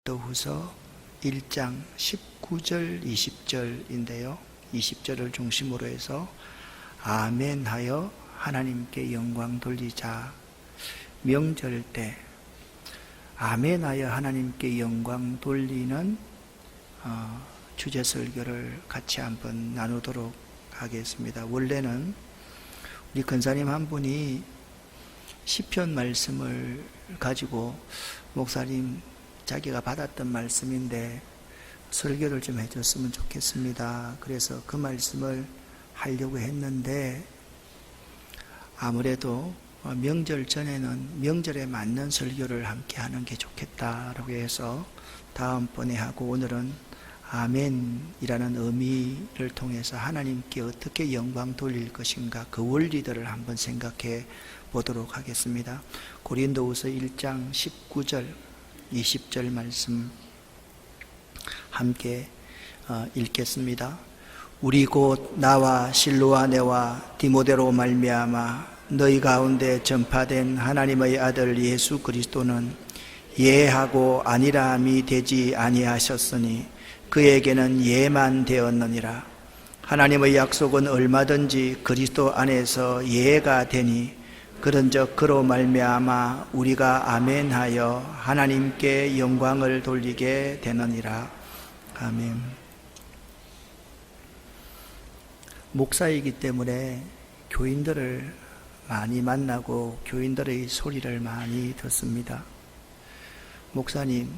고린도후서 1장 19절 20절인데요. 20절을 중심으로 해서 아멘하여 하나님께 영광 돌리자. 명절 때 아멘하여 하나님께 영광 돌리는 주제 설교를 같이 한번 나누도록 하겠습니다. 원래는 우리 권사님 한 분이 시편 말씀을 가지고 목사님 자기가 받았던 말씀인데 설교를 좀 해줬으면 좋겠습니다. 그래서 그 말씀을 하려고 했는데 아무래도 명절 전에는 명절에 맞는 설교를 함께 하는 게 좋겠다라고 해서 다음번에 하고, 오늘은 아멘이라는 의미를 통해서 하나님께 어떻게 영광 돌릴 것인가, 그 원리들을 한번 생각해 보도록 하겠습니다. 고린도후서 1장 19절 20절 말씀 함께 읽겠습니다. 우리 곧 나와 실로아네와 디모데로 말미암아 너희 가운데 전파된 하나님의 아들 예수 그리스도는 예하고 아니라함이 되지 아니하셨으니 그에게는 예만 되었느니라. 하나님의 약속은 얼마든지 그리스도 안에서 예가 되니 그런즉 그로 말미암아 우리가 아멘하여 하나님께 영광을 돌리게 되느니라. 아멘. 목사이기 때문에 교인들을 많이 만나고 교인들의 소리를 많이 듣습니다. 목사님,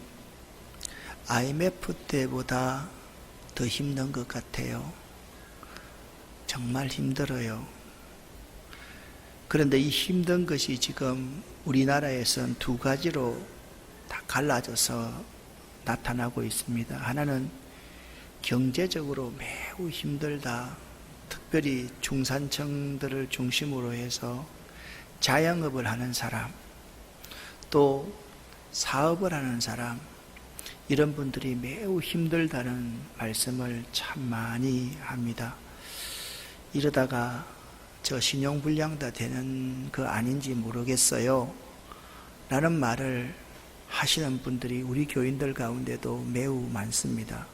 IMF 때보다 더 힘든 것 같아요. 정말 힘들어요. 그런데 이 힘든 것이 지금 우리나라에선 두 가지로 다 갈라져서 나타나고 있습니다. 하나는 경제적으로 매우 힘들다. 특별히 중산층들을 중심으로 해서 자영업을 하는 사람, 또 사업을 하는 사람, 이런 분들이 매우 힘들다는 말씀을 참 많이 합니다. 이러다가 저 신용불량다 되는 거 아닌지 모르겠어요 라는 말을 하시는 분들이 우리 교인들 가운데도 매우 많습니다.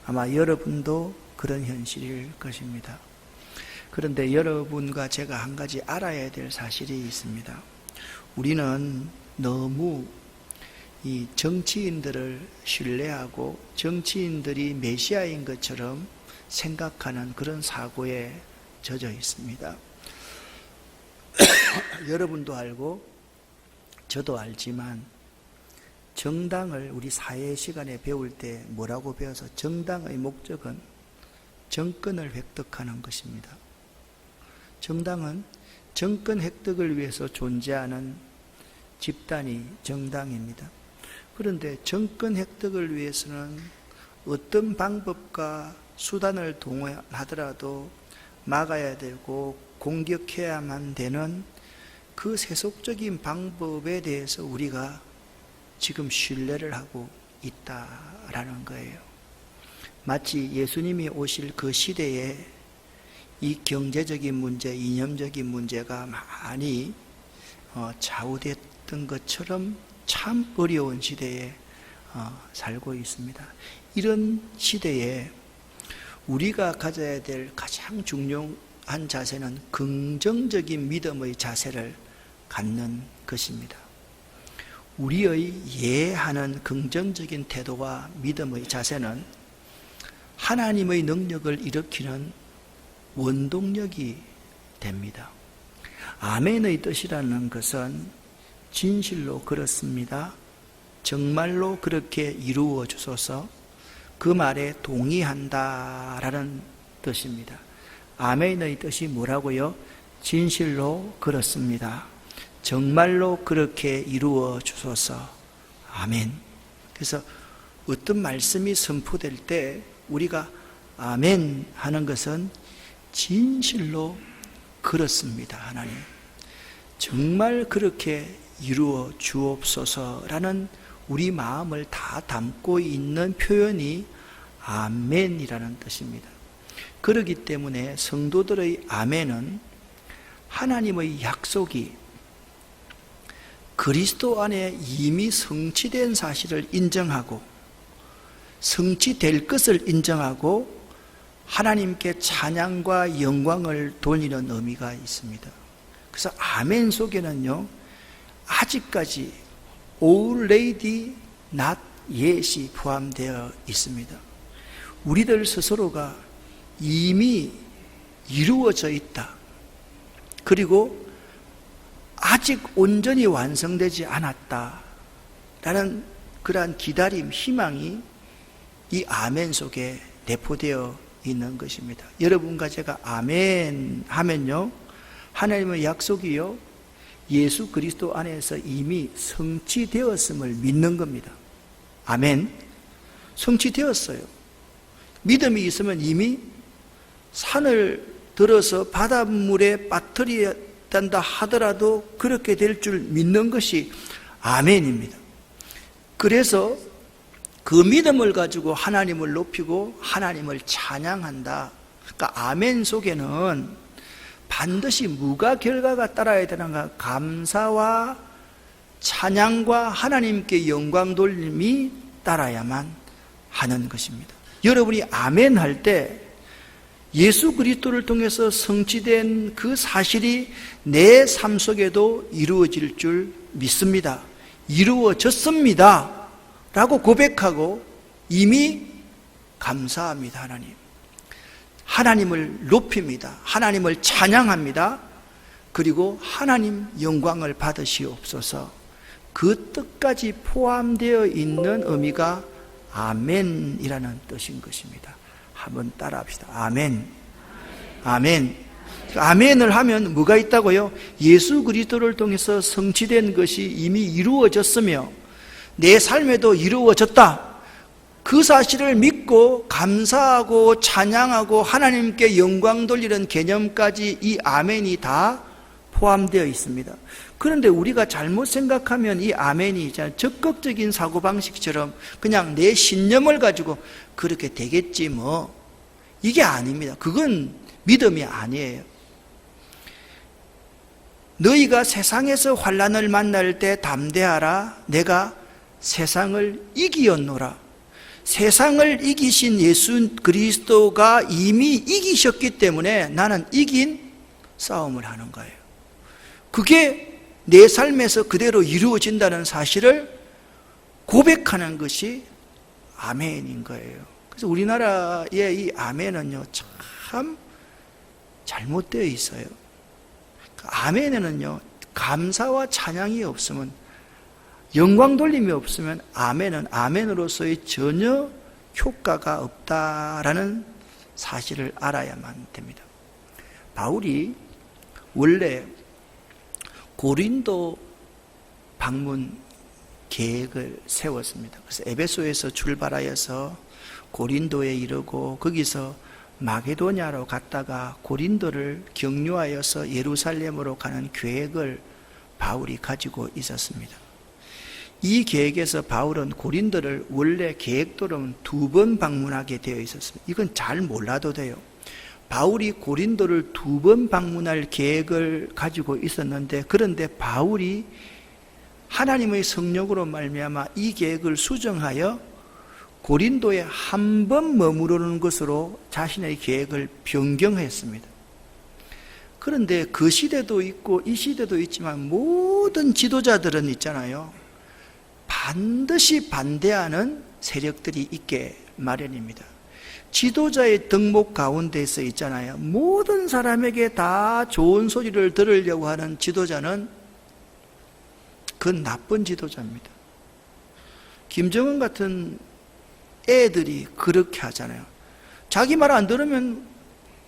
아마 여러분도 그런 현실일 것입니다. 그런데 여러분과 제가 한 가지 알아야 될 사실이 있습니다. 우리는 너무 이 정치인들을 신뢰하고 정치인들이 메시아인 것처럼 생각하는 그런 사고에 젖어 있습니다. 여러분도 알고 저도 알지만 정당을 우리 사회 시간에 배울 때 뭐라고 배워서 정당의 목적은 정권을 획득하는 것입니다. 정당은 정권 획득을 위해서 존재하는 집단이 정당입니다. 그런데 정권 획득을 위해서는 어떤 방법과 수단을 동원하더라도 막아야 되고 공격해야만 되는 그 세속적인 방법에 대해서 우리가 지금 신뢰를 하고 있다라는 거예요. 마치 예수님이 오실 그 시대에 이 경제적인 문제, 이념적인 문제가 많이 좌우됐던 것처럼 참 어려운 시대에 살고 있습니다. 이런 시대에 우리가 가져야 될 가장 중요한 자세는 긍정적인 믿음의 자세를 갖는 것입니다. 우리의 예하는 긍정적인 태도와 믿음의 자세는 하나님의 능력을 일으키는 원동력이 됩니다. 아멘의 뜻이라는 것은 진실로 그렇습니다, 정말로 그렇게 이루어 주소서, 그 말에 동의한다라는 뜻입니다. 아멘의 뜻이 뭐라고요? 진실로 그렇습니다, 정말로 그렇게 이루어 주소서. 아멘. 그래서 어떤 말씀이 선포될 때 우리가 아멘 하는 것은 진실로 그렇습니다, 하나님, 정말 그렇게 이루어 주옵소서라는 우리 마음을 다 담고 있는 표현이 아멘이라는 뜻입니다. 그렇기 때문에 성도들의 아멘은 하나님의 약속이 그리스도 안에 이미 성취된 사실을 인정하고 성취될 것을 인정하고 하나님께 찬양과 영광을 돌리는 의미가 있습니다. 그래서 아멘 속에는요, 아직까지 already not yet이 포함되어 있습니다. 우리들 스스로가 이미 이루어져 있다. 그리고 아직 온전히 완성되지 않았다. 라는 그러한 기다림, 희망이 이 아멘 속에 내포되어 있는 것입니다. 여러분과 제가 아멘 하면요, 하나님의 약속이요, 예수 그리스도 안에서 이미 성취되었음을 믿는 겁니다. 아멘. 성취되었어요. 믿음이 있으면 이미 산을 들어서 바닷물에 빠뜨려야 된다 하더라도 그렇게 될 줄 믿는 것이 아멘입니다. 그래서 그 믿음을 가지고 하나님을 높이고 하나님을 찬양한다. 그러니까 아멘 속에는 반드시 무가 결과가 따라야 되는가? 감사와 찬양과 하나님께 영광 돌림이 따라야만 하는 것입니다. 여러분이 아멘 할 때 예수 그리스도를 통해서 성취된 그 사실이 내 삶 속에도 이루어질 줄 믿습니다. 이루어졌습니다 라고 고백하고 이미 감사합니다. 하나님을 높입니다. 하나님을 찬양합니다. 그리고 하나님 영광을 받으시옵소서. 그 뜻까지 포함되어 있는 의미가 아멘이라는 뜻인 것입니다. 한번 따라 합시다. 아멘. 아멘. 아멘을 하면 뭐가 있다고요? 예수 그리스도를 통해서 성취된 것이 이미 이루어졌으며 내 삶에도 이루어졌다. 그 사실을 믿고 감사하고 찬양하고 하나님께 영광 돌리는 개념까지 이 아멘이 다 포함되어 있습니다. 그런데 우리가 잘못 생각하면 이 아멘이 적극적인 사고방식처럼 그냥 내 신념을 가지고 그렇게 되겠지 뭐, 이게 아닙니다. 그건 믿음이 아니에요. 너희가 세상에서 환난을 만날 때 담대하라. 내가 세상을 이기었노라. 세상을 이기신 예수 그리스도가 이미 이기셨기 때문에 나는 이긴 싸움을 하는 거예요. 그게 내 삶에서 그대로 이루어진다는 사실을 고백하는 것이 아멘인 거예요. 그래서 우리나라의 이 아멘은요, 참 잘못되어 있어요. 아멘에는요, 감사와 찬양이 없으면, 영광 돌림이 없으면 아멘은 아멘으로서의 전혀 효과가 없다라는 사실을 알아야만 됩니다. 바울이 원래 고린도 방문 계획을 세웠습니다. 그래서 에베소에서 출발하여서 고린도에 이르고 거기서 마게도냐로 갔다가 고린도를 경유하여서 예루살렘으로 가는 계획을 바울이 가지고 있었습니다. 이 계획에서 바울은 고린도를 원래 계획대로는 2번 방문하게 되어 있었습니다. 이건 잘 몰라도 돼요. 바울이 고린도를 2번 방문할 계획을 가지고 있었는데, 그런데 바울이 하나님의 성령으로 말미암아 이 계획을 수정하여 고린도에 한 번 머무르는 것으로 자신의 계획을 변경했습니다. 그런데 그 시대도 있고 이 시대도 있지만 모든 지도자들은 있잖아요, 반드시 반대하는 세력들이 있게 마련입니다. 지도자의 덕목 가운데서 있잖아요, 모든 사람에게 다 좋은 소리를 들으려고 하는 지도자는 그건 나쁜 지도자입니다. 김정은 같은 애들이 그렇게 하잖아요. 자기 말 안 들으면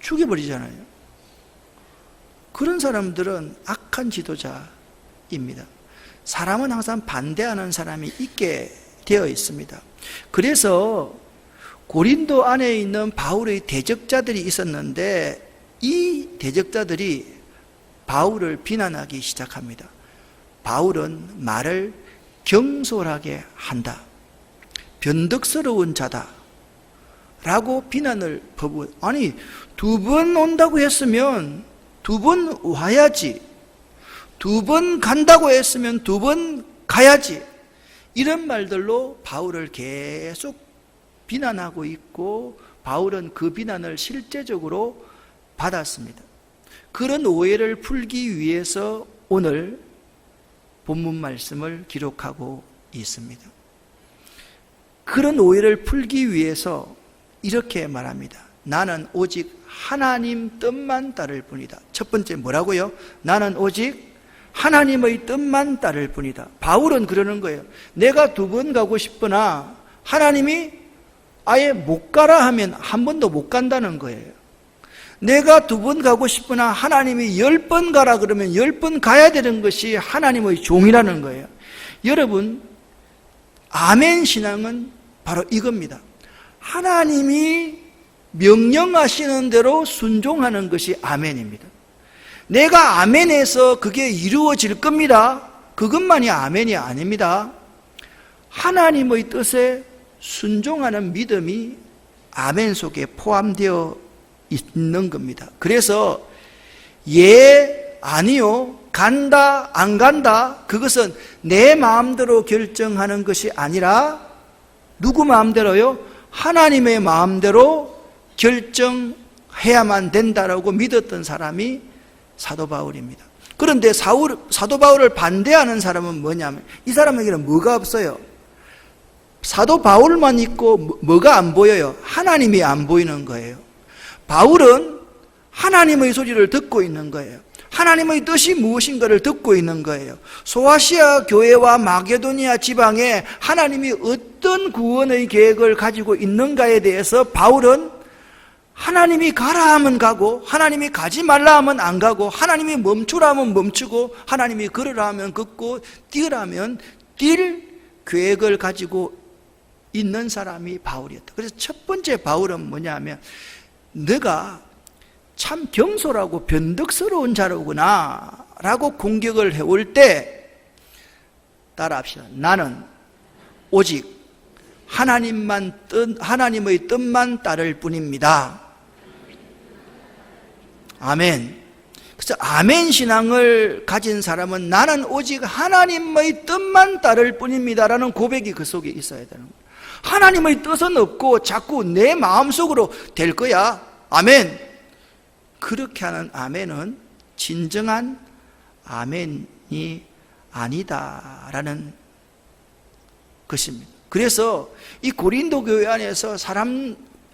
죽여버리잖아요. 그런 사람들은 악한 지도자입니다. 사람은 항상 반대하는 사람이 있게 되어 있습니다. 그래서 고린도 안에 있는 바울의 대적자들이 있었는데, 이 대적자들이 바울을 비난하기 시작합니다. 바울은 말을 경솔하게 한다, 변덕스러운 자다 라고 비난을 퍼부. 아니, 2번 온다고 했으면 2번 와야지, 2번 간다고 했으면 2번 가야지, 이런 말들로 바울을 계속 비난하고 있고 바울은 그 비난을 실제적으로 받았습니다. 그런 오해를 풀기 위해서 오늘 본문 말씀을 기록하고 있습니다. 그런 오해를 풀기 위해서 이렇게 말합니다. 나는 오직 하나님 뜻만 따를 뿐이다. 첫 번째 뭐라고요? 나는 오직 하나님의 뜻만 따를 뿐이다. 바울은 그러는 거예요. 내가 2번 가고 싶으나 하나님이 아예 못 가라 하면 한 번도 못 간다는 거예요. 내가 2번 가고 싶으나 하나님이 10번 가라 그러면 10번 가야 되는 것이 하나님의 종이라는 거예요. 여러분, 아멘 신앙은 바로 이겁니다. 하나님이 명령하시는 대로 순종하는 것이 아멘입니다. 내가 아멘해서 그게 이루어질 겁니다. 그것만이 아멘이 아닙니다. 하나님의 뜻에 순종하는 믿음이 아멘 속에 포함되어 있는 겁니다. 그래서 예, 아니요, 간다, 안 간다, 그것은 내 마음대로 결정하는 것이 아니라 누구 마음대로요? 하나님의 마음대로 결정해야만 된다라고 믿었던 사람이 사도 바울입니다. 그런데 사도 바울을 반대하는 사람은 뭐냐면 이 사람에게는 뭐가 없어요? 사도 바울만 있고 뭐가 안 보여요? 하나님이 안 보이는 거예요. 바울은 하나님의 소리를 듣고 있는 거예요. 하나님의 뜻이 무엇인가를 듣고 있는 거예요. 소아시아 교회와 마게도니아 지방에 하나님이 어떤 구원의 계획을 가지고 있는가에 대해서 바울은 하나님이 가라 하면 가고 하나님이 가지 말라 하면 안 가고 하나님이 멈추라 하면 멈추고 하나님이 걸으라 하면 걷고 뛰으라 하면 뛸 계획을 가지고 있는 사람이 바울이었다. 그래서 첫 번째 바울은 뭐냐면 너가 참 경솔하고 변덕스러운 자로구나 라고 공격을 해올 때 따라합시다. 나는 오직 하나님의 뜻만 따를 뿐입니다. 아멘. 그래서 아멘 신앙을 가진 사람은 나는 오직 하나님의 뜻만 따를 뿐입니다 라는 고백이 그 속에 있어야 되는 거예요. 하나님의 뜻은 없고 자꾸 내 마음속으로 될 거야. 아멘. 그렇게 하는 아멘은 진정한 아멘이 아니다라는 것입니다. 그래서 이 고린도 교회 안에서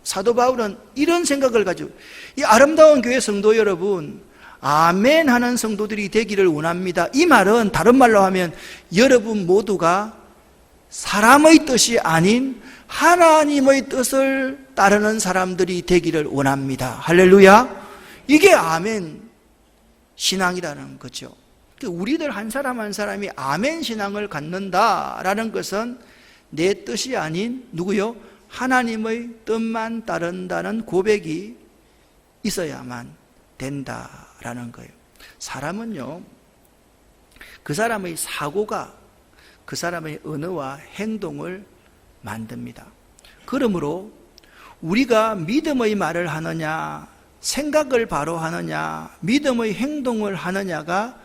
사도 바울은 이런 생각을 가지고 이 아름다운 교회 성도 여러분, 아멘 하는 성도들이 되기를 원합니다. 이 말은 다른 말로 하면 여러분 모두가 사람의 뜻이 아닌 하나님의 뜻을 따르는 사람들이 되기를 원합니다. 할렐루야. 이게 아멘 신앙이라는 거죠. 우리들 한 사람 한 사람이 아멘 신앙을 갖는다라는 것은 내 뜻이 아닌 누구요? 하나님의 뜻만 따른다는 고백이 있어야만 된다라는 거예요. 사람은요, 그 사람의 사고가 그 사람의 언어와 행동을 만듭니다. 그러므로 우리가 믿음의 말을 하느냐, 생각을 바로 하느냐, 믿음의 행동을 하느냐가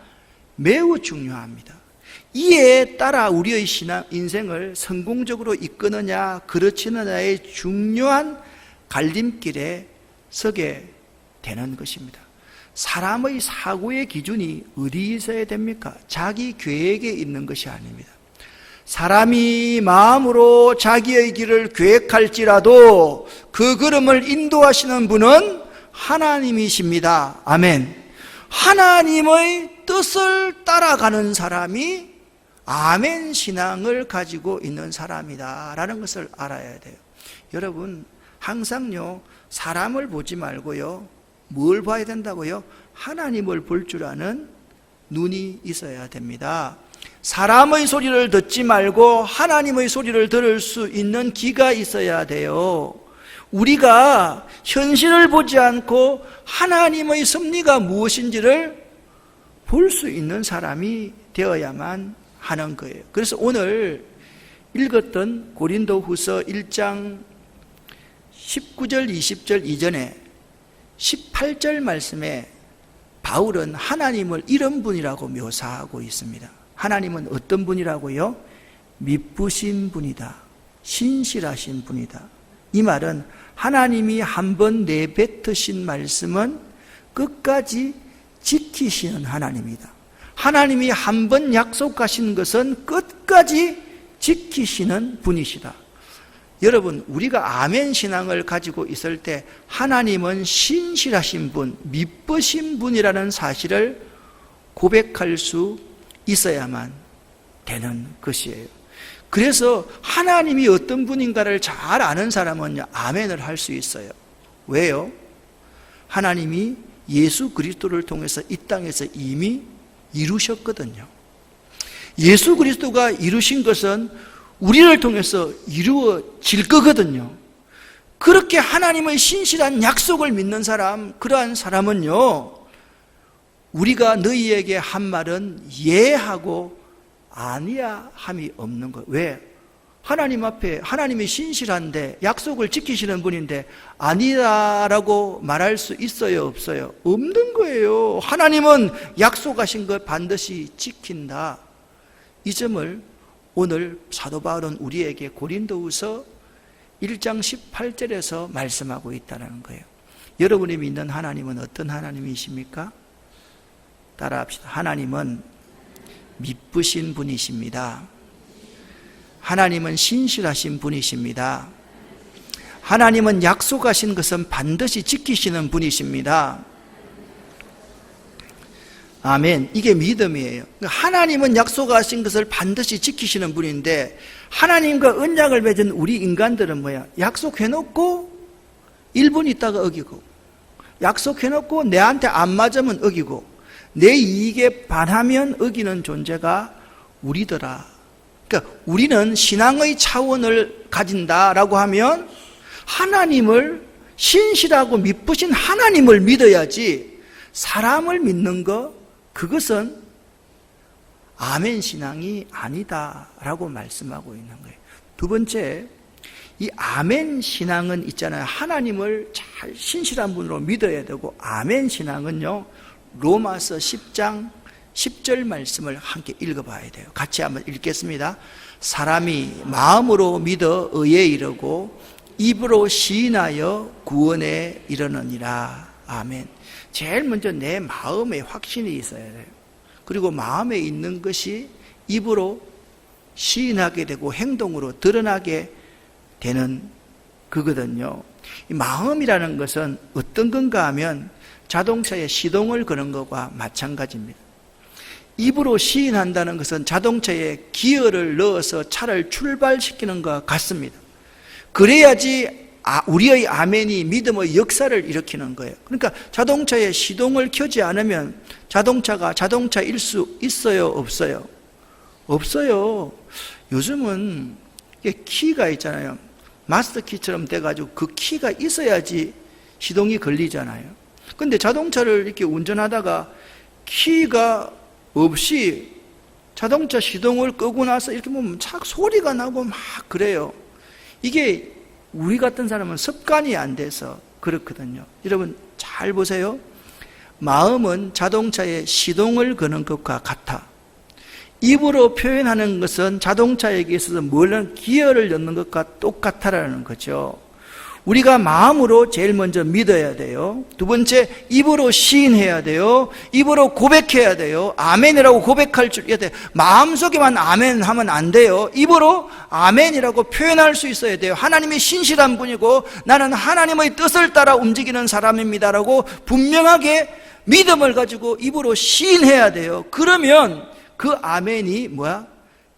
매우 중요합니다. 이에 따라 우리의 인생을 성공적으로 이끄느냐 그렇지 않느냐의 중요한 갈림길에 서게 되는 것입니다. 사람의 사고의 기준이 어디에 있어야 됩니까? 자기 계획에 있는 것이 아닙니다. 사람이 마음으로 자기의 길을 계획할지라도 그 걸음을 인도하시는 분은 하나님이십니다. 아멘. 하나님의 뜻을 따라가는 사람이 아멘 신앙을 가지고 있는 사람이다 라는 것을 알아야 돼요. 여러분, 항상요, 사람을 보지 말고요, 뭘 봐야 된다고요? 하나님을 볼 줄 아는 눈이 있어야 됩니다. 사람의 소리를 듣지 말고 하나님의 소리를 들을 수 있는 귀가 있어야 돼요. 우리가 현실을 보지 않고 하나님의 섭리가 무엇인지를 볼 수 있는 사람이 되어야만 하는 거예요. 그래서 오늘 읽었던 고린도후서 1장 19절 20절 이전에 18절 말씀에 바울은 하나님을 이런 분이라고 묘사하고 있습니다. 하나님은 어떤 분이라고요? 미쁘신 분이다, 신실하신 분이다, 이 말은 하나님이 한번 내뱉으신 말씀은 끝까지 지키시는 하나님이다. 하나님이 한번 약속하신 것은 끝까지 지키시는 분이시다. 여러분, 우리가 아멘 신앙을 가지고 있을 때 하나님은 신실하신 분, 미쁘신 분이라는 사실을 고백할 수 있어야만 되는 것이에요. 그래서 하나님이 어떤 분인가를 잘 아는 사람은 아멘을 할 수 있어요. 왜요? 하나님이 예수 그리스도를 통해서 이 땅에서 이미 이루셨거든요. 예수 그리스도가 이루신 것은 우리를 통해서 이루어질 거거든요. 그렇게 하나님의 신실한 약속을 믿는 사람, 그러한 사람은요, 우리가 너희에게 한 말은 예하고 아니야 함이 없는 거예요. 왜? 하나님 앞에 하나님이 신실한데 약속을 지키시는 분인데 아니다라고 말할 수 있어요, 없어요? 없는 거예요. 하나님은 약속하신 것 반드시 지킨다. 이 점을 오늘 사도 바울은 우리에게 고린도후서 1장 18절에서 말씀하고 있다는 거예요. 여러분이 믿는 하나님은 어떤 하나님이십니까? 따라합시다. 하나님은 미쁘신 분이십니다. 하나님은 신실하신 분이십니다. 하나님은 약속하신 것은 반드시 지키시는 분이십니다. 아멘. 이게 믿음이에요. 하나님은 약속하신 것을 반드시 지키시는 분인데, 하나님과 언약을 맺은 우리 인간들은 뭐야? 약속해놓고 1분 있다가 어기고, 약속해놓고 내한테 안 맞으면 어기고, 내 이익에 반하면 어기는 존재가 우리더라. 그러니까 우리는 신앙의 차원을 가진다라고 하면 하나님을, 신실하고 미쁘신 하나님을 믿어야지, 사람을 믿는 거, 그것은 아멘 신앙이 아니다라고 말씀하고 있는 거예요. 두 번째, 이 아멘 신앙은 있잖아요. 하나님을 잘 신실한 분으로 믿어야 되고, 아멘 신앙은요, 로마서 10장 10절 말씀을 함께 읽어봐야 돼요. 같이 한번 읽겠습니다. 사람이 마음으로 믿어 의에 이르고 입으로 시인하여 구원에 이르느니라. 아멘. 제일 먼저 내 마음에 확신이 있어야 돼요. 그리고 마음에 있는 것이 입으로 시인하게 되고 행동으로 드러나게 되는 그거거든요. 이 마음이라는 것은 어떤 건가 하면 자동차에 시동을 거는 것과 마찬가지입니다. 입으로 시인한다는 것은 자동차에 기어를 넣어서 차를 출발시키는 것과 같습니다. 그래야지 우리의 아멘이 믿음의 역사를 일으키는 거예요. 그러니까 자동차에 시동을 켜지 않으면 자동차가 자동차일 수 있어요, 없어요? 없어요. 요즘은 키가 있잖아요. 마스터 키처럼 돼가지고 그 키가 있어야지 시동이 걸리잖아요. 근데 자동차를 이렇게 운전하다가 키가 없이 자동차 시동을 끄고 나서 이렇게 보면 착 소리가 나고 막 그래요. 이게 우리 같은 사람은 습관이 안 돼서 그렇거든요. 여러분 잘 보세요. 마음은 자동차에 시동을 거는 것과 같아. 입으로 표현하는 것은 자동차에게 있어서 물론 기어를 넣는 것과 똑같다라는 거죠. 우리가 마음으로 제일 먼저 믿어야 돼요. 두 번째, 입으로 시인해야 돼요. 입으로 고백해야 돼요. 아멘이라고 고백할 줄 알아야 돼요. 마음속에만 아멘 하면 안 돼요. 입으로 아멘이라고 표현할 수 있어야 돼요. 하나님이 신실한 분이고 나는 하나님의 뜻을 따라 움직이는 사람입니다라고 분명하게 믿음을 가지고 입으로 시인해야 돼요. 그러면 그 아멘이 뭐야?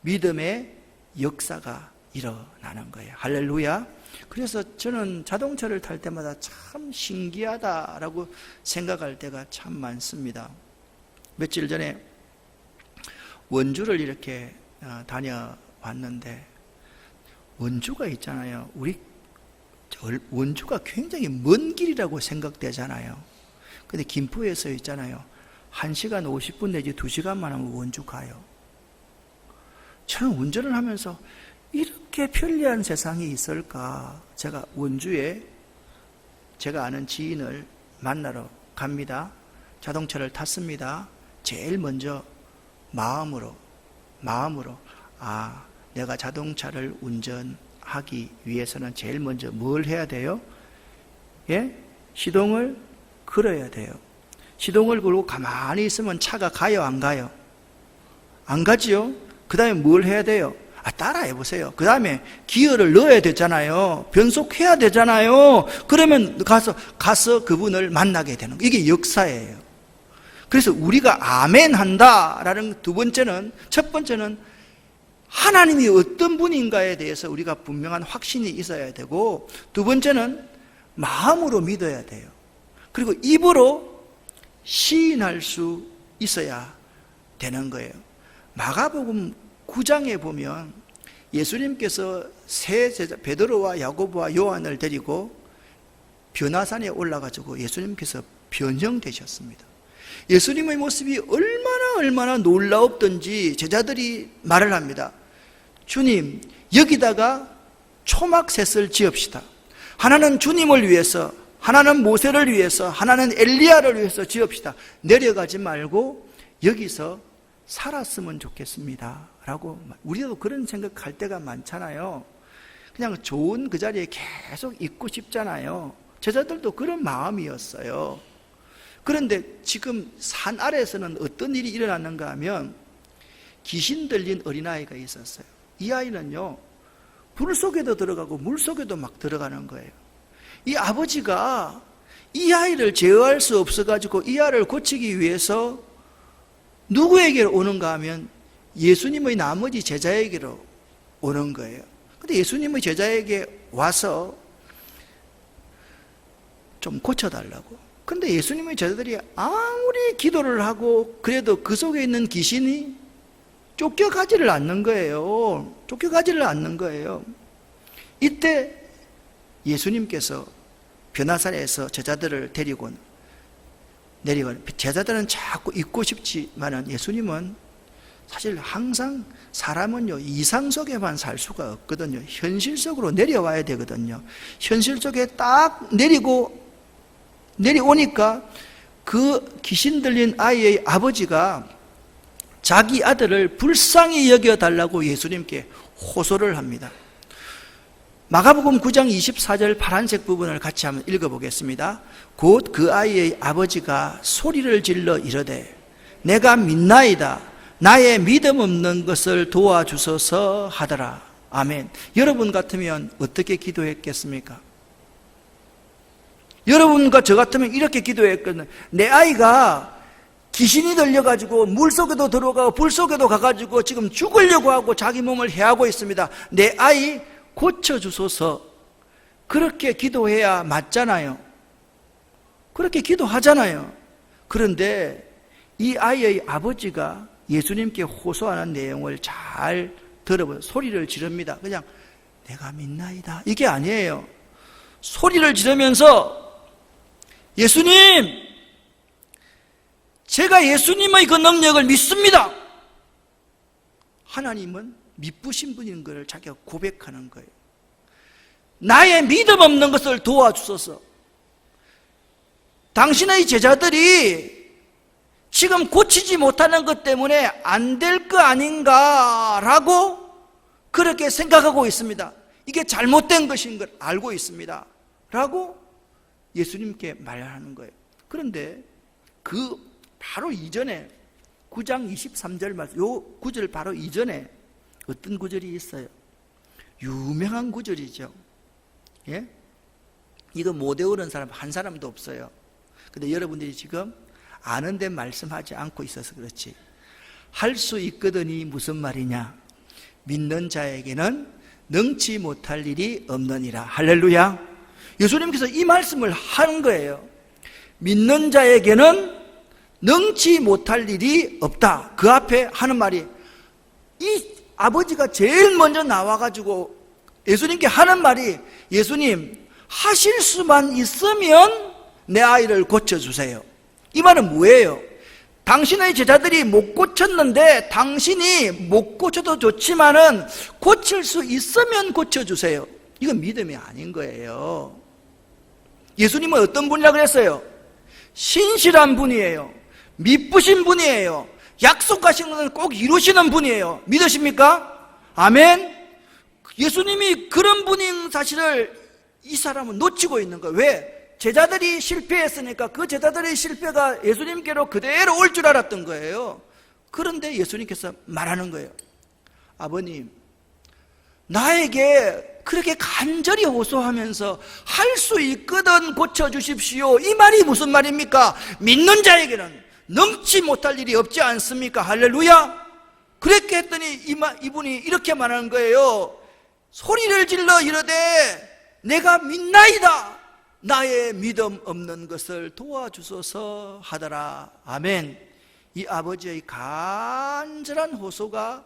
믿음의 역사가 일어나는 거예요. 할렐루야. 그래서 저는 자동차를 탈 때마다 참 신기하다라고 생각할 때가 참 많습니다. 며칠 전에 원주를 이렇게 다녀왔는데, 원주가 있잖아요. 원주가 굉장히 먼 길이라고 생각되잖아요. 근데 김포에서 있잖아요. 1시간 50분 내지 2시간만 하면 원주 가요. 저는 운전을 하면서 이렇게 편리한 세상이 있을까? 제가 원주에 제가 아는 지인을 만나러 갑니다. 자동차를 탔습니다. 제일 먼저 마음으로 내가 자동차를 운전해야 하기 위해서는 제일 먼저 뭘 해야 돼요? 예? 시동을 걸어야 돼요. 시동을 걸고 가만히 있으면 차가 가요, 안 가요? 안 가지요? 그 다음에 뭘 해야 돼요? 따라해 보세요. 그 다음에 기어를 넣어야 되잖아요. 변속해야 되잖아요. 그러면 가서 그분을 만나게 되는 거예요. 이게 역사예요. 그래서 우리가 아멘 한다라는 첫 번째는 하나님이 어떤 분인가에 대해서 우리가 분명한 확신이 있어야 되고, 두 번째는 마음으로 믿어야 돼요. 그리고 입으로 시인할 수 있어야 되는 거예요. 마가복음 9장에 보면 예수님께서 세 제자 베드로와 야고보와 요한을 데리고 변화산에 올라가지고 예수님께서 변형되셨습니다. 예수님의 모습이 얼마나 놀라웠던지 제자들이 말을 합니다. 주님, 여기다가 초막셋을 지읍시다. 하나는 주님을 위해서, 하나는 모세를 위해서, 하나는 엘리야를 위해서 지읍시다. 내려가지 말고 여기서 살았으면 좋겠습니다 라고. 우리도 그런 생각할 때가 많잖아요. 그냥 좋은 그 자리에 계속 있고 싶잖아요. 제자들도 그런 마음이었어요. 그런데 지금 산 아래에서는 어떤 일이 일어났는가 하면 귀신 들린 어린아이가 있었어요. 이 아이는요, 불 속에도 들어가고 물 속에도 막 들어가는 거예요. 이 아버지가 이 아이를 제어할 수 없어가지고 이 아이를 고치기 위해서 누구에게로 오는가 하면 예수님의 나머지 제자에게로 오는 거예요. 근데 예수님의 제자에게 와서 좀 고쳐달라고. 근데 예수님의 제자들이 아무리 기도를 하고 그래도 그 속에 있는 귀신이 쫓겨가지를 않는 거예요. 이때 예수님께서 변화산에서 제자들을 데리고 내리고, 제자들은 자꾸 있고 싶지만은 예수님은 사실 항상 사람은요, 이상 속에만 살 수가 없거든요. 현실 속으로 내려와야 되거든요. 현실 속에 딱 내려오니까 그 귀신 들린 아이의 아버지가 자기 아들을 불쌍히 여겨달라고 예수님께 호소를 합니다. 마가복음 9장 24절 파란색 부분을 같이 한번 읽어보겠습니다. 곧 그 아이의 아버지가 소리를 질러 이르되 내가 믿나이다. 나의 믿음 없는 것을 도와주소서 하더라. 아멘. 여러분 같으면 어떻게 기도했겠습니까? 여러분과 저 같으면 이렇게 기도했거든요. 내 아이가 귀신이 들려가지고 물속에도 들어가고 불속에도 가가지고 지금 죽으려고 하고 자기 몸을 해하고 있습니다. 내 아이 고쳐주소서. 그렇게 기도해야 맞잖아요. 그렇게 기도하잖아요. 그런데 이 아이의 아버지가 예수님께 호소하는 내용을 잘 들어보세요. 소리를 지릅니다. 그냥 내가 믿나이다 이게 아니에요. 소리를 지르면서 예수님, 제가 예수님의 그 능력을 믿습니다. 하나님은 미쁘신 분인 것을 자기가 고백하는 거예요. 나의 믿음 없는 것을 도와주소서. 당신의 제자들이 지금 고치지 못하는 것 때문에 안 될 거 아닌가라고 그렇게 생각하고 있습니다. 이게 잘못된 것인 걸 알고 있습니다 라고 예수님께 말하는 거예요. 그런데 그 바로 이전에 9장 23절 말씀, 요 구절 바로 이전에 어떤 구절이 있어요? 유명한 구절이죠. 예? 이거 못 외우는 사람 한 사람도 없어요. 근데 여러분들이 지금 아는데 말씀하지 않고 있어서 그렇지. 할 수 있거든이 무슨 말이냐? 믿는 자에게는 능치 못할 일이 없느니라. 할렐루야. 예수님께서 이 말씀을 하는 거예요. 믿는 자에게는 능치 못할 일이 없다. 그 앞에 하는 말이, 이 아버지가 제일 먼저 나와가지고 예수님께 하는 말이, 예수님 하실 수만 있으면 내 아이를 고쳐주세요. 이 말은 뭐예요? 당신의 제자들이 못 고쳤는데 당신이 못 고쳐도 좋지만은 고칠 수 있으면 고쳐주세요. 이건 믿음이 아닌 거예요. 예수님은 어떤 분이라고 그랬어요? 신실한 분이에요. 미쁘신 분이에요. 약속하신 것을 꼭 이루시는 분이에요. 믿으십니까? 아멘. 예수님이 그런 분인 사실을 이 사람은 놓치고 있는 거예요. 왜? 제자들이 실패했으니까 그 제자들의 실패가 예수님께로 그대로 올 줄 알았던 거예요. 그런데 예수님께서 말하는 거예요. 아버님, 나에게 그렇게 간절히 호소하면서 할 수 있거든 고쳐주십시오. 이 말이 무슨 말입니까? 믿는 자에게는 넘지 못할 일이 없지 않습니까? 할렐루야. 그렇게 했더니 이분이 이렇게 말하는 거예요. 소리를 질러 이르되 내가 믿나이다. 나의 믿음 없는 것을 도와주소서 하더라. 아멘. 이 아버지의 간절한 호소가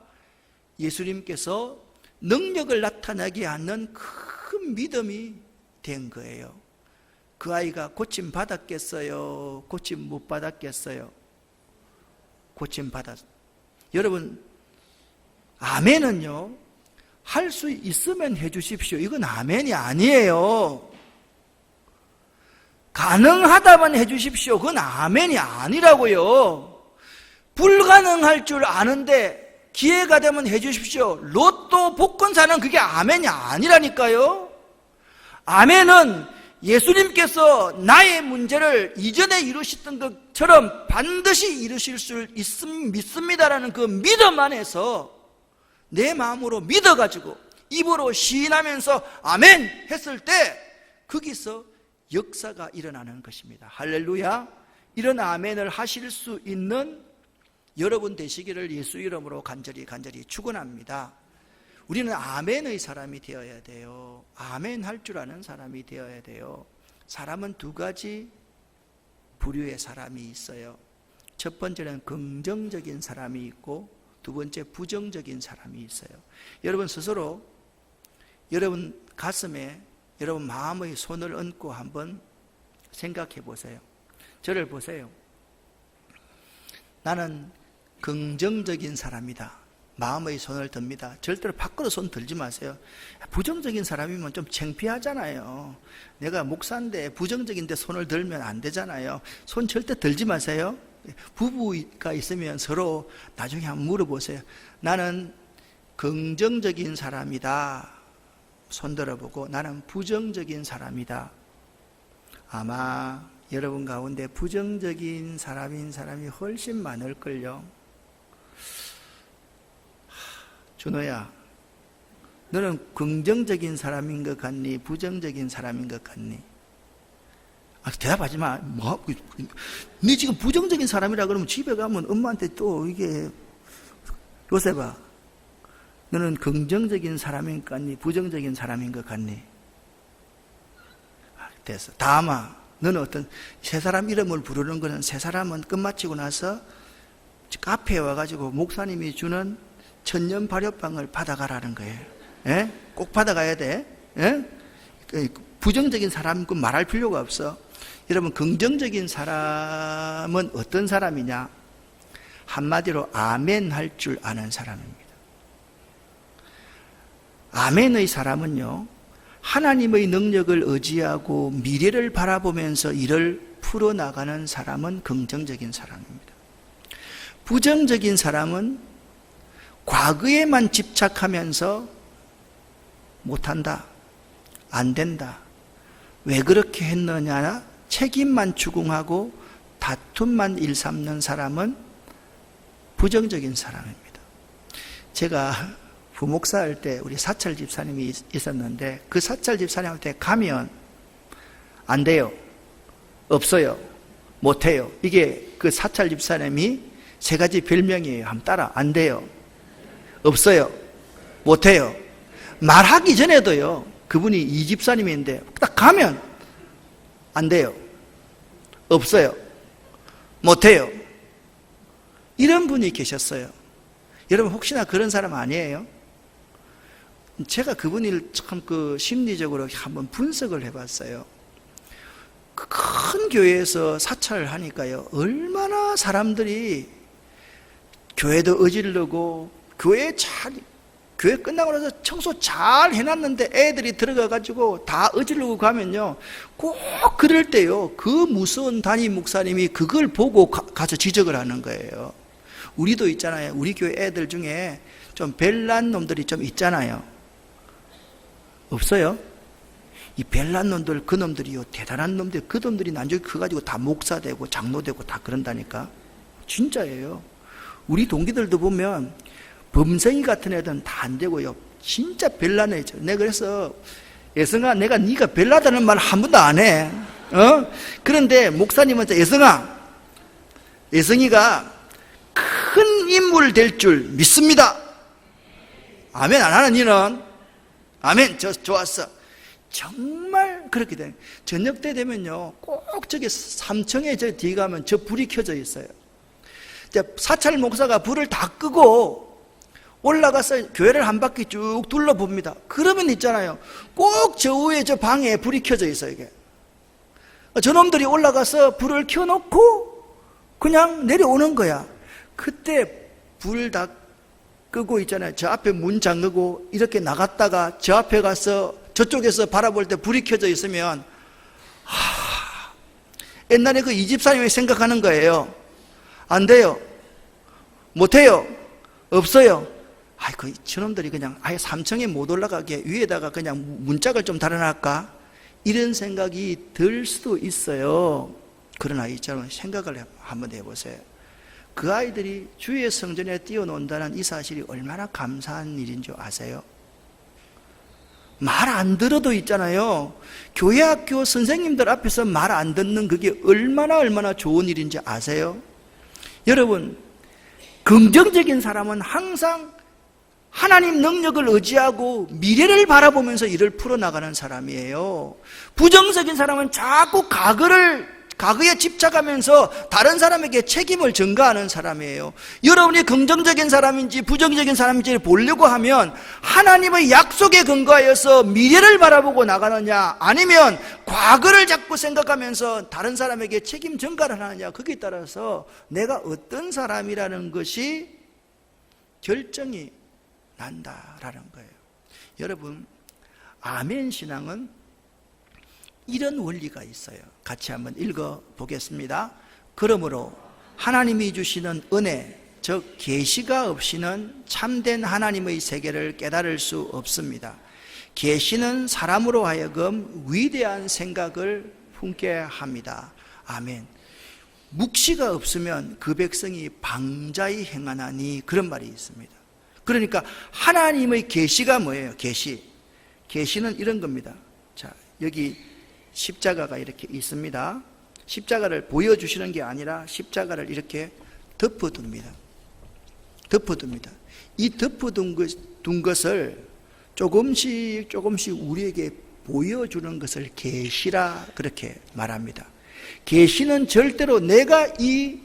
예수님께서 능력을 나타나게 하는 큰 믿음이 된 거예요. 그 아이가 고침 받았겠어요? 고침 못 받았겠어요? 고침 받았어요. 여러분, 아멘은요, 할 수 있으면 해주십시오. 이건 아멘이 아니에요. 가능하다면 해주십시오. 그건 아멘이 아니라고요. 불가능할 줄 아는데 기회가 되면 해주십시오. 로또 복권 사는 그게 아멘이 아니라니까요. 아멘은 예수님께서 나의 문제를 이전에 이루셨던 것처럼 반드시 이루실 수 믿습니다라는 그 믿음 안에서 내 마음으로 믿어가지고 입으로 시인하면서 아멘 했을 때 거기서 역사가 일어나는 것입니다. 할렐루야. 이런 아멘을 하실 수 있는 여러분 되시기를 예수 이름으로 간절히 축원합니다. 우리는 아멘의 사람이 되어야 돼요. 아멘 할 줄 아는 사람이 되어야 돼요. 사람은 두 가지 부류의 사람이 있어요. 첫 번째는 긍정적인 사람이 있고 두 번째 부정적인 사람이 있어요. 여러분 스스로 여러분 가슴에 여러분 마음의 손을 얹고 한번 생각해 보세요. 저를 보세요. 나는 긍정적인 사람이다. 마음의 손을 듭니다. 절대로 밖으로 손 들지 마세요. 부정적인 사람이면 좀 창피하잖아요. 내가 목사인데 부정적인데 손을 들면 안 되잖아요. 손 절대 들지 마세요. 부부가 있으면 서로 나중에 한번 물어보세요. 나는 긍정적인 사람이다. 손 들어보고 나는 부정적인 사람이다. 아마 여러분 가운데 부정적인 사람인 사람이 훨씬 많을걸요. 준호야, 너는 긍정적인 사람인 것 같니? 부정적인 사람인 것 같니? 대답하지 마. 네 지금 부정적인 사람이라 그러면 집에 가면 엄마한테 또 이게 요셉아, 너는 긍정적인 사람인 것 같니? 부정적인 사람인 것 같니? 됐어. 다음아, 너는 어떤 세 사람 이름을 부르는 거는 세 사람은 끝마치고 나서 카페에 와가지고 목사님이 주는 천년 발효빵을 받아가라는 거예요. 예? 꼭 받아가야 돼. 예? 부정적인 사람 말할 필요가 없어. 여러분, 긍정적인 사람은 어떤 사람이냐? 한마디로 아멘 할 줄 아는 사람입니다. 아멘의 사람은요, 하나님의 능력을 의지하고 미래를 바라보면서 일을 풀어나가는 사람은 긍정적인 사람입니다. 부정적인 사람은 과거에만 집착하면서 못한다, 안 된다, 왜 그렇게 했느냐 책임만 추궁하고 다툼만 일삼는 사람은 부정적인 사람입니다. 제가 부목사 할 때 우리 사찰 집사님이 있었는데 그 사찰 집사님한테 가면 안 돼요, 없어요, 못해요. 이게 그 사찰 집사님이 세 가지 별명이에요. 한번 따라. 안 돼요, 없어요, 못해요. 말하기 전에도요, 그분이 이 집사님인데 딱 가면 안 돼요, 없어요, 못해요. 이런 분이 계셨어요. 여러분 혹시나 그런 사람 아니에요? 제가 그분을 참 심리적으로 한번 분석을 해봤어요. 큰 교회에서 사찰을 하니까요, 얼마나 사람들이 교회도 어지르고 교회 끝나고 나서 청소 잘 해놨는데 애들이 들어가가지고 다 어지르고 가면요, 꼭 그럴 때요, 그 무서운 담임 목사님이 그걸 보고 가서 지적을 하는 거예요. 우리도 있잖아요. 우리 교회 애들 중에 좀 별난 놈들이 좀 있잖아요. 없어요? 이 별난 놈들, 그 놈들이요, 대단한 놈들, 그 놈들이 나중에 그거 가지고 다 목사 되고 장로 되고 다 그런다니까. 진짜예요. 우리 동기들도 보면 범생이 같은 애들은 다 안 되고요, 진짜 별난 애죠. 내가 그래서 예성아, 내가 네가 별나다는 말 한 번도 안 해. 그런데 목사님은 예성이가 큰 인물 될 줄 믿습니다. 아멘. 안 하는 이는 아멘. 좋았어. 정말 그렇게 돼. 저녁 때 되면요, 꼭 저기 3층에 저 뒤에 가면 저 불이 켜져 있어요. 사찰 목사가 불을 다 끄고 올라가서 교회를 한 바퀴 쭉 둘러봅니다. 그러면 있잖아요, 꼭 저 위에 저 방에 불이 켜져 있어요. 이게 저놈들이 올라가서 불을 켜놓고 그냥 내려오는 거야. 그때 불 다 끄고 있잖아요, 저 앞에 문 잠그고 이렇게 나갔다가 저 앞에 가서 저쪽에서 바라볼 때 불이 켜져 있으면 옛날에 그 이 집사님이 생각하는 거예요. 안 돼요, 못해요, 없어요. 아이고, 저놈들이 그냥 아예 3층에 못 올라가게 위에다가 그냥 문짝을 좀 달아놨까, 이런 생각이 들 수도 있어요. 그러나 이처럼 생각을 한번 해보세요. 그 아이들이 주의 성전에 뛰어논다는 이 사실이 얼마나 감사한 일인 줄 아세요? 말 안 들어도 있잖아요, 교회 학교 선생님들 앞에서 말 안 듣는 그게 얼마나 좋은 일인지 아세요? 여러분, 긍정적인 사람은 항상 하나님 능력을 의지하고 미래를 바라보면서 일을 풀어나가는 사람이에요. 부정적인 사람은 자꾸 과거에 집착하면서 다른 사람에게 책임을 전가하는 사람이에요. 여러분이 긍정적인 사람인지 부정적인 사람인지 보려고 하면 하나님의 약속에 근거하여서 미래를 바라보고 나가느냐, 아니면 과거를 자꾸 생각하면서 다른 사람에게 책임 전가를 하느냐, 거기에 따라서 내가 어떤 사람이라는 것이 결정이 난다라는 거예요. 여러분, 아멘 신앙은 이런 원리가 있어요. 같이 한번 읽어 보겠습니다. 그러므로 하나님이 주시는 은혜, 즉 계시가 없이는 참된 하나님의 세계를 깨달을 수 없습니다. 계시는 사람으로 하여금 위대한 생각을 품게 합니다. 아멘. 묵시가 없으면 그 백성이 방자히 행하나니, 그런 말이 있습니다. 그러니까 하나님의 계시가 뭐예요? 계시는 이런 겁니다. 자, 여기 십자가가 이렇게 있습니다. 십자가를 보여주시는 게 아니라 십자가를 이렇게 덮어둡니다. 이 덮어둔 것을 조금씩 우리에게 보여주는 것을 계시라 그렇게 말합니다. 계시는 절대로 내가 이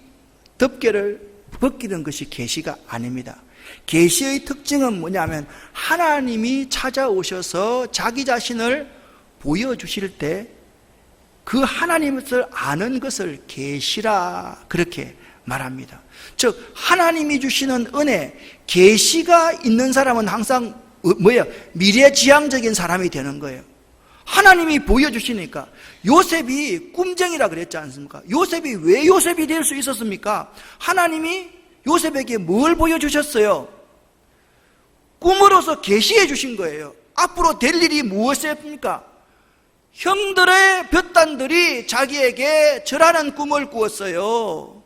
덮개를 벗기는 것이 계시가 아닙니다. 계시의 특징은 뭐냐면 하나님이 찾아오셔서 자기 자신을 보여주실 때 그 하나님을 아는 것을 계시라 그렇게 말합니다. 즉 하나님이 주시는 은혜, 계시가 있는 사람은 항상 미래지향적인 사람이 되는 거예요. 하나님이 보여주시니까. 요셉이 꿈쟁이라 그랬지 않습니까? 요셉이 왜 요셉이 될 수 있었습니까? 하나님이 요셉에게 뭘 보여주셨어요? 꿈으로서 계시해 주신 거예요. 앞으로 될 일이 무엇입니까? 형들의 볕단들이 자기에게 절하는 꿈을 꾸었어요.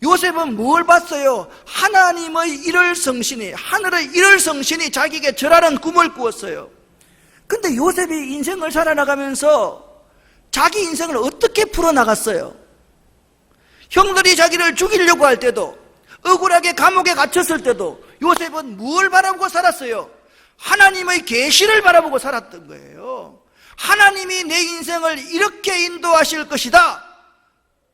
요셉은 뭘 봤어요? 하나님의 일을 성신이, 하늘의 일을 성신이 자기에게 절하는 꿈을 꾸었어요. 근데 요셉이 인생을 살아나가면서 자기 인생을 어떻게 풀어나갔어요? 형들이 자기를 죽이려고 할 때도, 억울하게 감옥에 갇혔을 때도 요셉은 뭘 바라보고 살았어요? 하나님의 계시를 바라보고 살았던 거예요. 하나님이 내 인생을 이렇게 인도하실 것이다,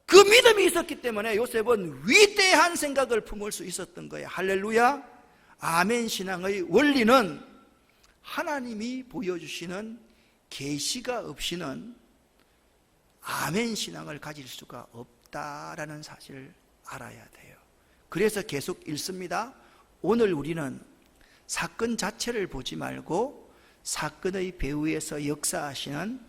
그 믿음이 있었기 때문에 요셉은 위대한 생각을 품을 수 있었던 거예요. 할렐루야. 아멘 신앙의 원리는 하나님이 보여주시는 계시가 없이는 아멘 신앙을 가질 수가 없다라는 사실을 알아야 돼요. 그래서 계속 읽습니다. 오늘 우리는 사건 자체를 보지 말고 사건의 배후에서 역사하시는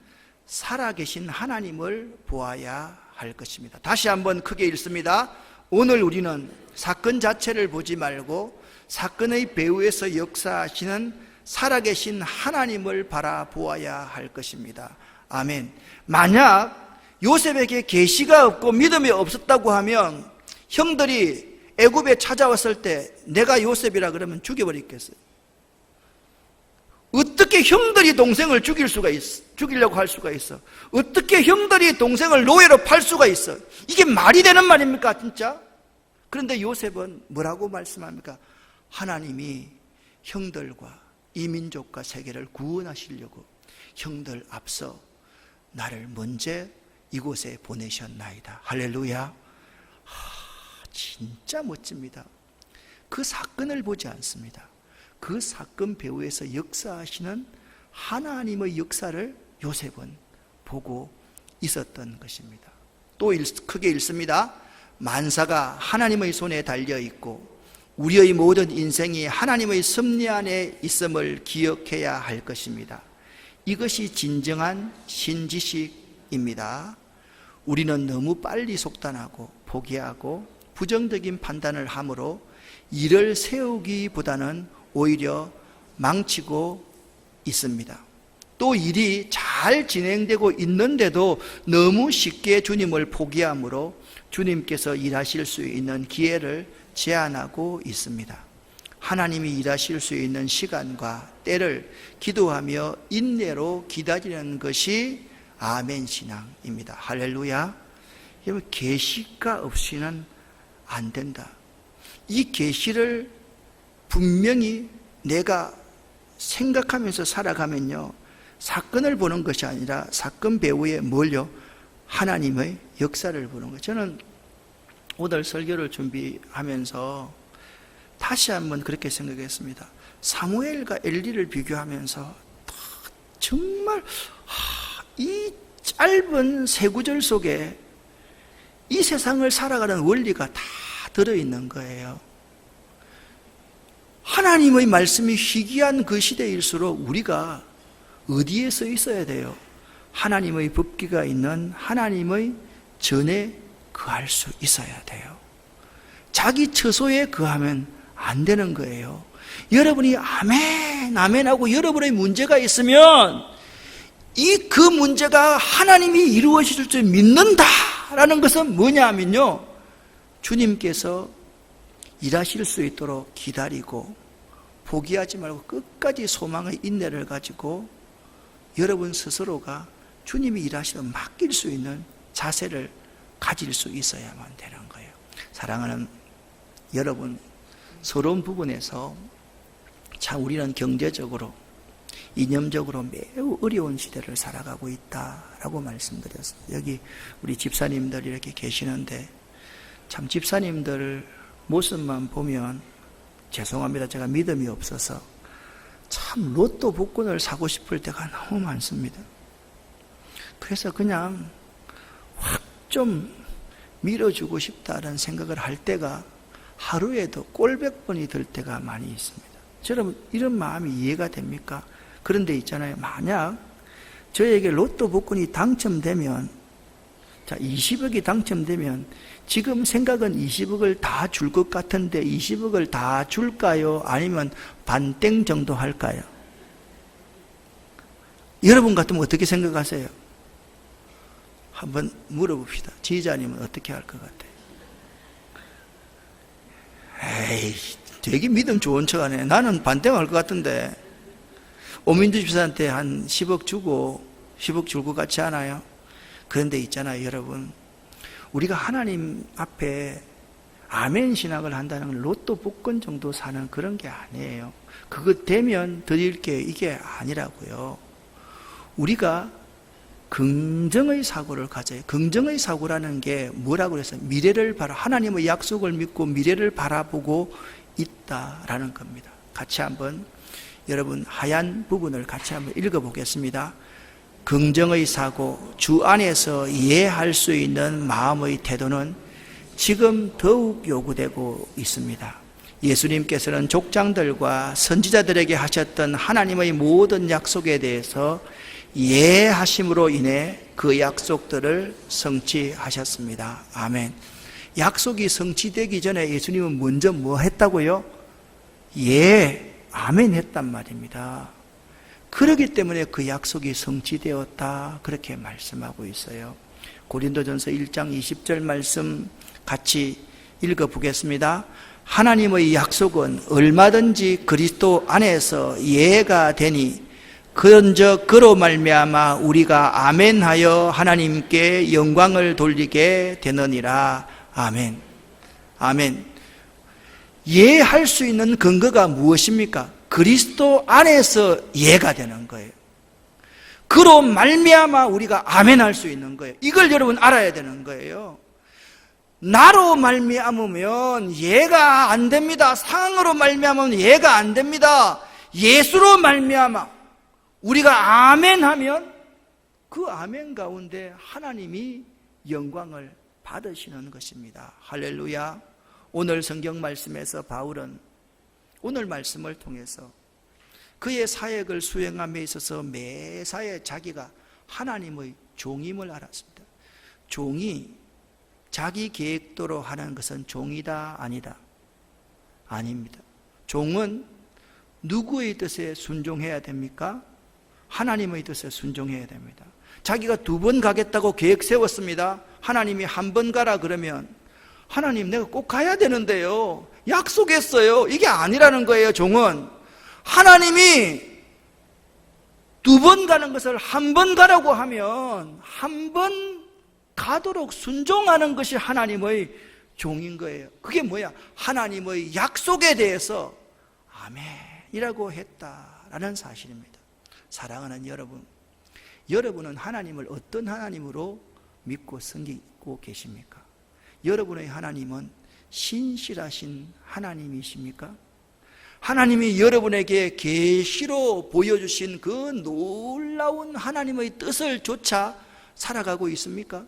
살아계신 하나님을 보아야 할 것입니다. 다시 한번 크게 읽습니다. 오늘 우리는 사건 자체를 보지 말고 사건의 배후에서 역사하시는 살아계신 하나님을 바라보아야 할 것입니다. 아멘. 만약 요셉에게 계시가 없고 믿음이 없었다고 하면 형들이 애굽에 찾아왔을 때 내가 요셉이라 그러면 죽여버리겠어요. 어떻게 형들이 동생을 죽이려고 할 수가 있어? 어떻게 형들이 동생을 노예로 팔 수가 있어? 이게 말이 되는 말입니까, 진짜? 그런데 요셉은 뭐라고 말씀합니까? 하나님이 형들과 이 민족과 세계를 구원하시려고 형들 앞서 나를 먼저 이곳에 보내셨나이다. 할렐루야. 진짜 멋집니다. 그 사건을 보지 않습니다. 그 사건 배후에서 역사하시는 하나님의 역사를 요셉은 보고 있었던 것입니다. 또 크게 읽습니다. 만사가 하나님의 손에 달려있고 우리의 모든 인생이 하나님의 섭리 안에 있음을 기억해야 할 것입니다. 이것이 진정한 신지식입니다. 우리는 너무 빨리 속단하고 포기하고 부정적인 판단을 함으로 일을 세우기보다는 오히려 망치고 있습니다. 또 일이 잘 진행되고 있는데도 너무 쉽게 주님을 포기함으로 주님께서 일하실 수 있는 기회를 제한하고 있습니다. 하나님이 일하실 수 있는 시간과 때를 기도하며 인내로 기다리는 것이 아멘 신앙입니다. 할렐루야. 여러분, 계시가 없이는 안 된다. 이 계시를 분명히 내가 생각하면서 살아가면요, 사건을 보는 것이 아니라 사건 배후에 뭘요? 하나님의 역사를 보는 거예요. 저는 오늘 설교를 준비하면서 다시 한번 그렇게 생각했습니다. 사무엘과 엘리를 비교하면서 정말 이 짧은 세 구절 속에 이 세상을 살아가는 원리가 다 들어있는 거예요. 하나님의 말씀이 희귀한 그 시대일수록 우리가 어디에 서 있어야 돼요? 하나님의 법기가 있는 하나님의 전에 거할 수 있어야 돼요. 자기 처소에 거하면 안 되는 거예요. 여러분이 아멘, 아멘하고 여러분의 문제가 있으면 그 문제가 하나님이 이루어질 줄 믿는다라는 것은 뭐냐 하면요, 주님께서 일하실 수 있도록 기다리고 포기하지 말고 끝까지 소망의 인내를 가지고 여러분 스스로가 주님이 일하시면 맡길 수 있는 자세를 가질 수 있어야만 되는 거예요. 사랑하는 여러분, 서러운 부분에서 참 우리는 경제적으로 이념적으로 매우 어려운 시대를 살아가고 있다라고 말씀드렸습니다. 여기 우리 집사님들 이렇게 계시는데 참 집사님들 모습만 보면 죄송합니다. 제가 믿음이 없어서 참 로또 복권을 사고 싶을 때가 너무 많습니다. 그래서 그냥 확 좀 밀어주고 싶다는 생각을 할 때가 하루에도 꼴백 번이 들 때가 많이 있습니다. 여러분, 이런 마음이 이해가 됩니까? 그런데 있잖아요, 만약 저에게 로또 복권이 당첨되면, 자, 20억이 당첨되면 지금 생각은 20억을 다 줄 것 같은데 20억을 다 줄까요? 아니면 반땡 정도 할까요? 여러분 같으면 어떻게 생각하세요? 한번 물어봅시다. 지휘자님은 어떻게 할 것 같아요? 에이, 되게 믿음 좋은 척 하네. 나는 반땡할 것 같은데. 오민주 집사한테 한 10억 주고 10억 줄 것 같지 않아요? 그런데 있잖아요, 여러분, 우리가 하나님 앞에 아멘 신학을 한다는 건 로또 복권 정도 사는 그런 게 아니에요. 그거 되면 드릴 게 이게 아니라고요. 우리가 긍정의 사고를 가져요. 긍정의 사고라는 게 뭐라고 그랬어요? 미래를 하나님의 약속을 믿고 미래를 바라보고 있다라는 겁니다. 같이 한번 여러분 하얀 부분을 같이 한번 읽어보겠습니다. 긍정의 사고, 주 안에서 이해할 수 있는 마음의 태도는 지금 더욱 요구되고 있습니다. 예수님께서는 족장들과 선지자들에게 하셨던 하나님의 모든 약속에 대해서 이해하심으로 인해 그 약속들을 성취하셨습니다. 아멘. 약속이 성취되기 전에 예수님은 먼저 뭐 했다고요? 아멘 했단 말입니다. 그렇기 때문에 그 약속이 성취되었다, 그렇게 말씀하고 있어요. 고린도전서 1장 20절 말씀 같이 읽어보겠습니다. 하나님의 약속은 얼마든지 그리스도 안에서 예가 되니 그런즉 그로 말미암아 우리가 아멘하여 하나님께 영광을 돌리게 되느니라. 아멘. 아멘. 예할 수 있는 근거가 무엇입니까? 그리스도 안에서 예가 되는 거예요. 그로 말미암아 우리가 아멘할 수 있는 거예요. 이걸 여러분 알아야 되는 거예요. 나로 말미암으면 예가 안 됩니다. 상으로 말미암으면 예가 안 됩니다. 예수로 말미암아 우리가 아멘하면 그 아멘 가운데 하나님이 영광을 받으시는 것입니다. 할렐루야. 오늘 성경 말씀에서 바울은 오늘 말씀을 통해서 그의 사역을 수행함에 있어서 매사에 자기가 하나님의 종임을 알았습니다. 종이 자기 계획대로 하는 것은 종이다, 아니다? 아닙니다. 종은 누구의 뜻에 순종해야 됩니까? 하나님의 뜻에 순종해야 됩니다. 자기가 2번 가겠다고 계획 세웠습니다. 하나님이 한 번 가라 그러면 하나님 내가 꼭 가야 되는데요, 약속했어요, 이게 아니라는 거예요. 종은 하나님이 2번 가는 것을 한 번 가라고 하면 한 번 가도록 순종하는 것이 하나님의 종인 거예요. 그게 뭐야? 하나님의 약속에 대해서 아멘이라고 했다라는 사실입니다. 사랑하는 여러분, 여러분은 하나님을 어떤 하나님으로 믿고 섬기고 계십니까? 여러분의 하나님은 신실하신 하나님이십니까? 하나님이 여러분에게 계시로 보여주신 그 놀라운 하나님의 뜻을 조차 살아가고 있습니까?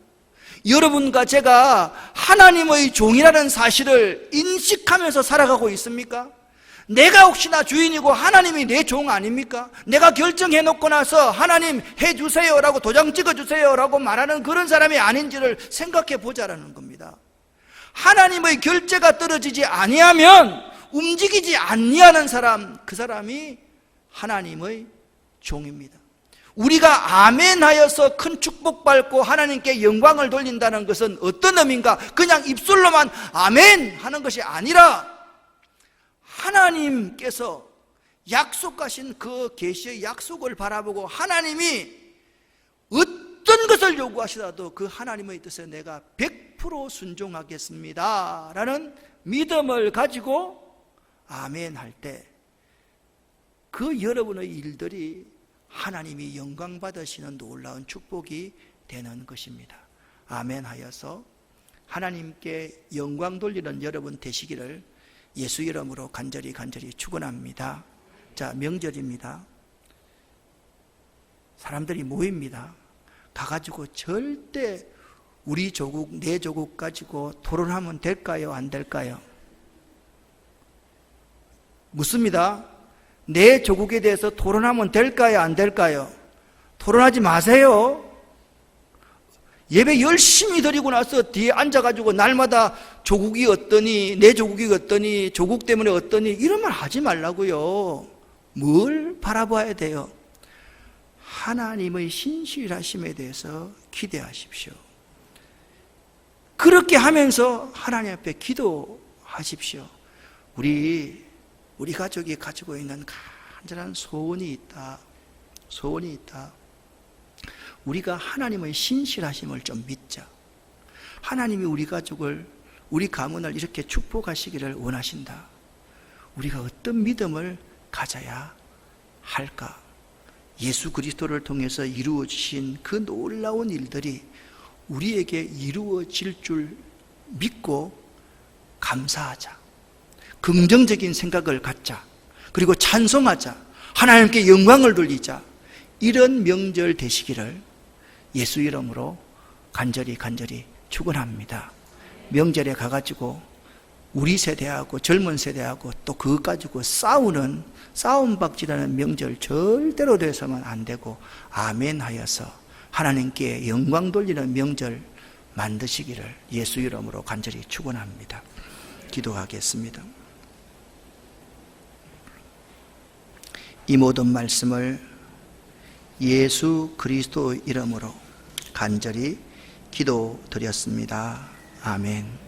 여러분과 제가 하나님의 종이라는 사실을 인식하면서 살아가고 있습니까? 내가 혹시나 주인이고 하나님이 내 종 아닙니까? 내가 결정해놓고 나서 하나님 해주세요라고 도장 찍어주세요라고 말하는 그런 사람이 아닌지를 생각해 보자라는 겁니다. 하나님의 결재가 떨어지지 아니하면 움직이지 아니하는 사람, 그 사람이 하나님의 종입니다. 우리가 아멘하여서 큰 축복 받고 하나님께 영광을 돌린다는 것은 어떤 의미인가? 그냥 입술로만 아멘 하는 것이 아니라 하나님께서 약속하신 그 계시의 약속을 바라보고 하나님이 어떤 것을 요구하시더라도 그 하나님의 뜻에 내가 100% 순종하겠습니다 라는 믿음을 가지고 아멘 할 때 그 여러분의 일들이 하나님이 영광 받으시는 놀라운 축복이 되는 것입니다. 아멘 하여서 하나님께 영광 돌리는 여러분 되시기를 예수 이름으로 간절히 축원합니다. 자, 명절입니다. 사람들이 모입니다. 가가지고 절대 우리 조국, 내 조국 가지고 토론하면 될까요? 안 될까요? 묻습니다. 내 조국에 대해서 토론하면 될까요? 안 될까요? 토론하지 마세요. 예배 열심히 드리고 나서 뒤에 앉아가지고 날마다 조국이 어떠니, 내 조국이 어떠니, 조국 때문에 어떠니 이런 말 하지 말라고요. 뭘 바라봐야 돼요? 하나님의 신실하심에 대해서 기대하십시오. 그렇게 하면서 하나님 앞에 기도하십시오. 우리 가족이 가지고 있는 간절한 소원이 있다. 우리가 하나님의 신실하심을 좀 믿자. 하나님이 우리 가족을, 우리 가문을 이렇게 축복하시기를 원하신다. 우리가 어떤 믿음을 가져야 할까? 예수 그리스도를 통해서 이루어지신 그 놀라운 일들이 우리에게 이루어질 줄 믿고 감사하자. 긍정적인 생각을 갖자. 그리고 찬송하자. 하나님께 영광을 돌리자. 이런 명절 되시기를 예수 이름으로 간절히 축원합니다. 명절에 가가지고 우리 세대하고 젊은 세대하고 또 그거 가지고 싸움박질하는 명절 절대로 돼서는 안 되고 아멘 하여서 하나님께 영광 돌리는 명절 만드시기를 예수 이름으로 간절히 축원합니다. 기도하겠습니다. 이 모든 말씀을 예수 그리스도 이름으로 간절히 기도드렸습니다. 아멘.